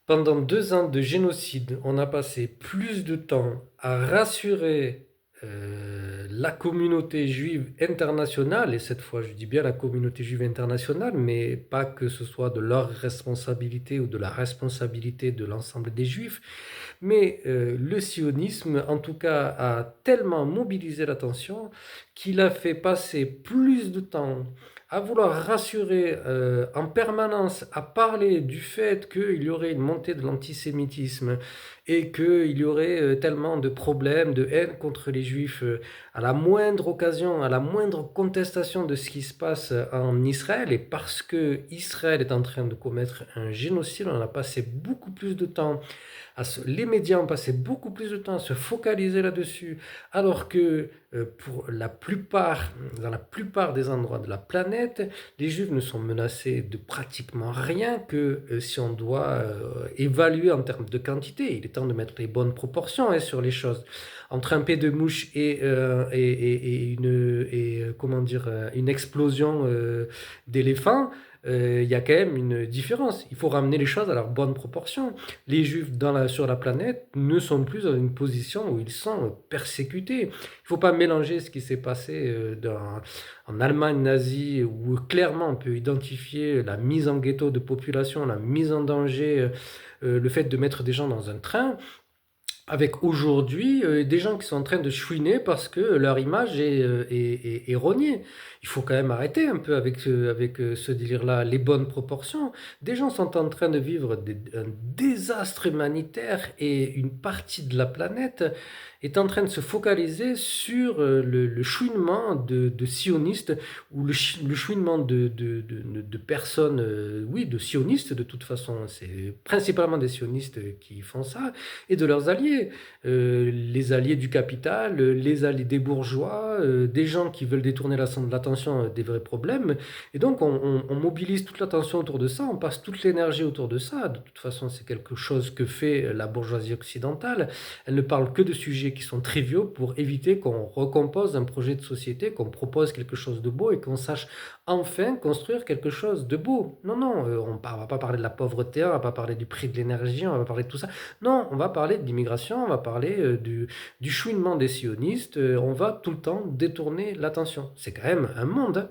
Pendant 2 ans de génocide, on a passé plus de temps à rassurer la communauté juive internationale, et cette fois je dis bien la communauté juive internationale, mais pas que ce soit de leur responsabilité ou de la responsabilité de l'ensemble des juifs, mais le sionisme en tout cas a tellement mobilisé l'attention qu'il a fait passer plus de temps à vouloir rassurer en permanence, à parler du fait qu'il y aurait une montée de l'antisémitisme et qu'il y aurait tellement de problèmes, de haine contre les juifs, à la moindre occasion, à la moindre contestation de ce qui se passe en Israël, et parce que Israël est en train de commettre un génocide, on a passé beaucoup plus de temps les médias ont passé beaucoup plus de temps à se focaliser là-dessus, alors que pour la plupart, dans la plupart des endroits de la planète, les juifs ne sont menacés de pratiquement rien que si on doit évaluer en termes de quantité. Il est temps de mettre les bonnes proportions sur les choses. Entre un pet de mouche comment dire, une explosion d'éléphants, il y a quand même une différence. Il faut ramener les choses à leur bonne proportion. Les juifs sur la planète ne sont plus dans une position où ils sont persécutés. Il ne faut pas mélanger ce qui s'est passé en Allemagne nazie, où clairement on peut identifier la mise en ghetto de population, la mise en danger, le fait de mettre des gens dans un train, avec aujourd'hui des gens qui sont en train de chouiner parce que leur image est rognée. Il faut quand même arrêter un peu avec ce délire-là, les bonnes proportions. Des gens sont en train de vivre un désastre humanitaire et une partie de la planète est en train de se focaliser sur le chouinement de sionistes ou le chouinement de personnes, oui, de sionistes de toute façon. C'est principalement des sionistes qui font ça et de leurs alliés. Les alliés du capital, les alliés des bourgeois, des gens qui veulent détourner l'attention des vrais problèmes. Et donc on mobilise toute l'attention autour de ça, on passe toute l'énergie autour de ça. De toute façon, c'est quelque chose que fait la bourgeoisie occidentale. Elle ne parle que de sujets qui sont triviaux pour éviter qu'on recompose un projet de société, qu'on propose quelque chose de beau et qu'on sache enfin construire quelque chose de beau. Non, non, on ne va pas parler de la pauvreté, on ne va pas parler du prix de l'énergie, on va pas parler de tout ça. Non, on va parler de l'immigration, on va parler du chouinement des sionistes, on va tout le temps détourner l'attention. C'est quand même un monde, hein.